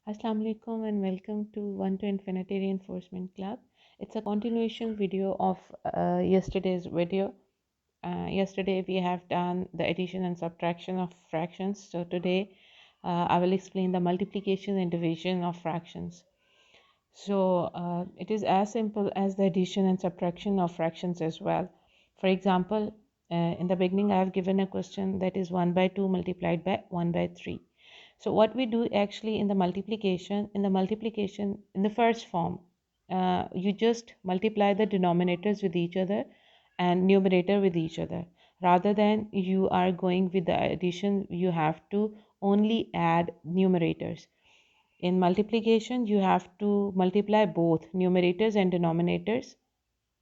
Assalamu alaikum and welcome to 1 to Infinity Reinforcement Club. It's a continuation video of yesterday's video. Yesterday we have done the addition and subtraction of fractions. So today I will explain the multiplication and division of fractions. So it is as simple as the addition and subtraction of fractions as well. For example, in the beginning I have given a question that is 1 by 2 multiplied by 1 by 3. So what we do actually in the multiplication, in the first form, you just multiply the denominators with each other and numerator with each other. Rather than you are going with the addition, you have to only add numerators. In multiplication, you have to multiply both numerators and denominators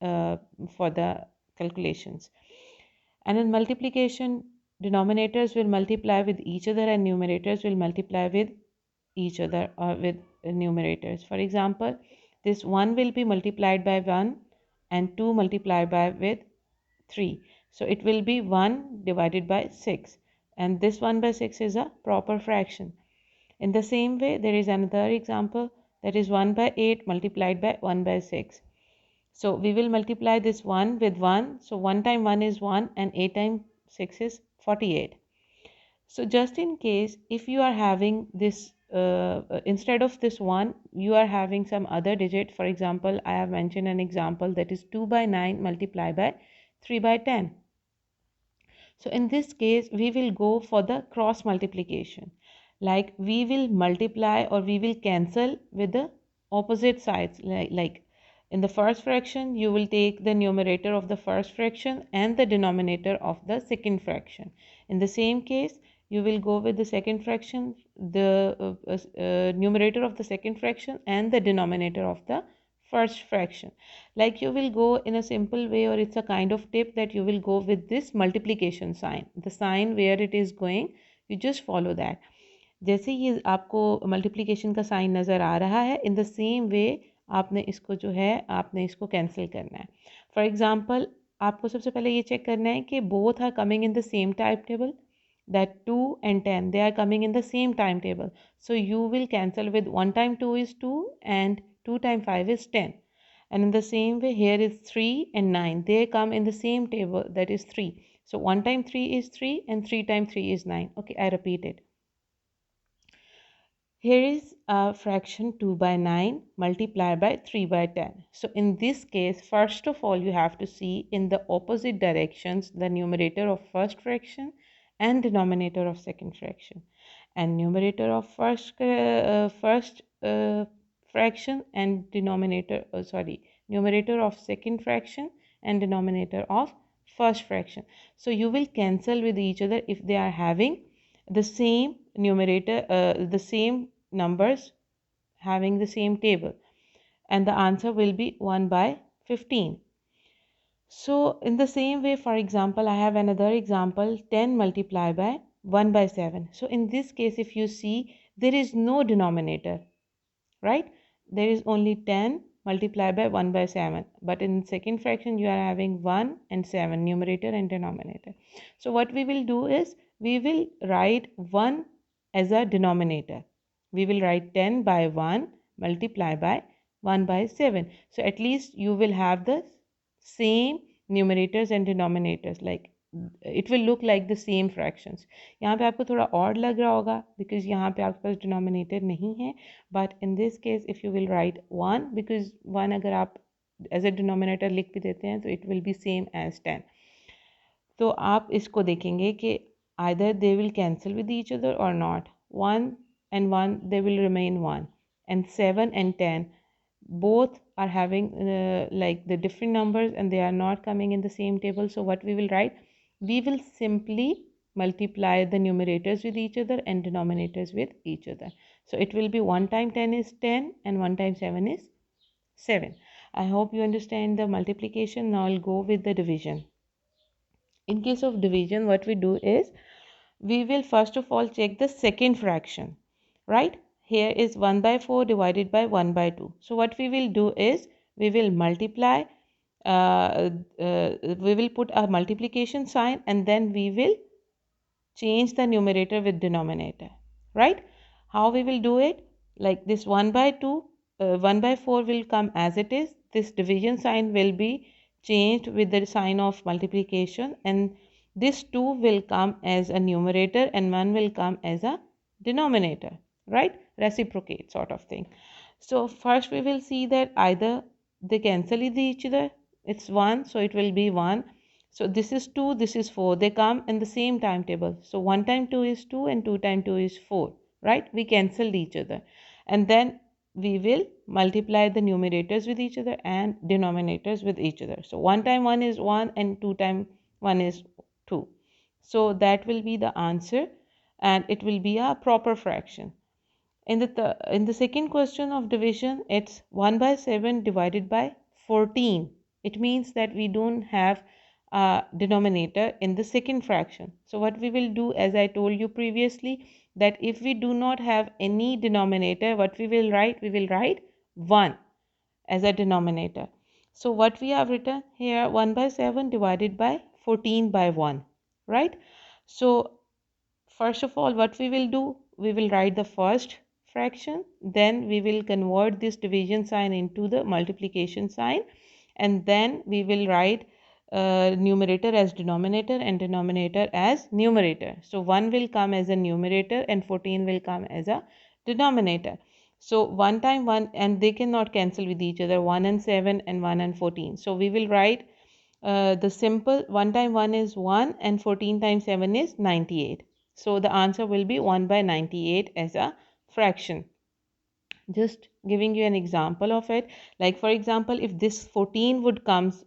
uh, for the calculations. And in multiplication, denominators will multiply with each other and numerators will multiply with each other or with numerators. For example, this 1 will be multiplied by 1 and 2 multiplied by with 3. So it will be 1 divided by 6. And this 1 by 6 is a proper fraction. In the same way, there is another example that is 1 by 8 multiplied by 1 by 6. So we will multiply this 1 with 1. So 1 times 1 is 1 and 8 times 6 is 48. So just in case if you are having this instead of this 1 you are having some other digit. For example, I have mentioned an example that is 2 by 9 multiplied by 3 by 10. So in this case we will go for the cross multiplication, like we will multiply or we will cancel with the opposite sides. Like in the first fraction you will take the numerator of the first fraction and the denominator of the second fraction. In the same case you will go with the second fraction, the numerator of the second fraction and the denominator of the first fraction. Like you will go in a simple way, or it's a kind of tip that you will go with this multiplication sign, the sign where it is going, you just follow that. जैसे ये आपको multiplication का sign नज़र आ रहा है, इन the same way आपने इसको जो है आपने इसको कैंसिल करना है. फॉर एग्जांपल आपको सबसे पहले ये चेक करना है कि both are coming in the same time table, that 2 and 10 they are coming in the same timetable. So you will cancel with 1 times 2 is 2 and 2 times 5 is 10. And in the same way here is 3 and 9, they come in the same table, that is 3. So 1 times 3 is 3 and 3 times 3 is 9. Okay, I repeat it. Here is a fraction 2 by 9 multiplied by 3 by 10. So in this case, first of all, you have to see in the opposite directions the numerator of first fraction and denominator of second fraction. And numerator of first fraction and numerator of second fraction and denominator of first fraction. So you will cancel with each other if they are having the same numerator, the same numbers having the same table, and the answer will be 1 by 15. So in the same way, for example, I have another example, 10 multiplied by 1 by 7. So in this case, if you see, there is no denominator, right? There is only 10 multiplied by 1 by 7. But in second fraction, you are having 1 and 7, numerator and denominator. So what we will do is, we will write 1 as a denominator. We will write 10 by 1 multiplied by 1 by 7. So at least you will have the same numerators and denominators, like it will look like the same fractions. यहाँ पे आपको थोड़ा odd लग रहा होगा because यहाँ पे आपके पास denominator नहीं है, but in this case if you will write 1, because 1 अगर आप as a denominator लिख भी देते हैं तो it will be same as 10. तो आप इसको देखेंगे कि either they will cancel with each other or not. 1 and 1 they will remain 1, and 7 and 10 both are having like the different numbers and they are not coming in the same table. So what we will write, we will simply multiply the numerators with each other and denominators with each other. So it will be 1 times 10 is 10 and 1 times 7 is 7. I hope you understand the multiplication. Now I'll go with the division. In case of division, what we do is, we will first of all check the second fraction, right? Here is 1 by 4 divided by 1 by 2. So what we will do is, we will multiply, we will put a multiplication sign and then we will change the numerator with denominator, right? How we will do it? Like this 1 by 2, 1 by 4 will come as it is. This division sign will be changed with the sign of multiplication, and this 2 will come as a numerator and 1 will come as a denominator, right? Reciprocate sort of thing. So first we will see that either they cancel with each other. It's 1, so it will be 1. So this is 2, this is 4. They come in the same timetable. So 1 times 2 is 2 and 2 times 2 is 4, right? We cancelled each other. And then we will multiply the numerators with each other and denominators with each other. So 1 times 1 is 1 and 2 times 1 is 2. So that will be the answer, and it will be a proper fraction. In the second question of division, it's 1 by 7 divided by 14. It means that we don't have a denominator in the second fraction. So what we will do, as I told you previously, that if we do not have any denominator, what we will write? We will write 1 as a denominator. So what we have written here, 1 by 7 divided by 14 by 1, right? So first of all, what we will do, we will write the first fraction, then we will convert this division sign into the multiplication sign, and then we will write numerator as denominator and denominator as numerator. So 1 will come as a numerator and 14 will come as a denominator. So 1 times 1, and they cannot cancel with each other, 1 and 7 and 1 and 14. So we will write the simple 1 times 1 is 1 and 14 times 7 is 98. So the answer will be 1 by 98 as a fraction. Just giving you an example of it. Like for example, if this 14 would comes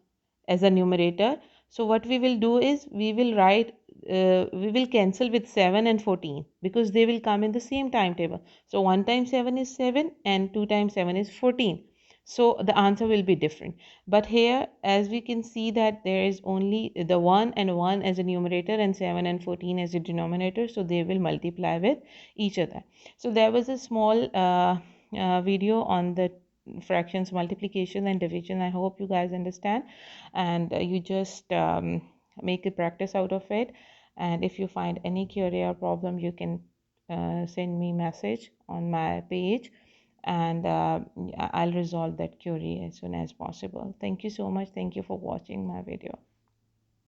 as a numerator, so what we will do is we will write, we will cancel with 7 and 14 because they will come in the same timetable. So 1 times 7 is 7 and 2 times 7 is 14. So the answer will be different. But here, as we can see that there is only the 1 and 1 as a numerator and 7 and 14 as a denominator. So they will multiply with each other. So there was a small video on the fractions multiplication and division. I hope you guys understand, and you just make a practice out of it. And if you find any query or problem, you can send me message on my page, and I'll resolve that query as soon as possible. Thank you so much. Thank you for watching my video.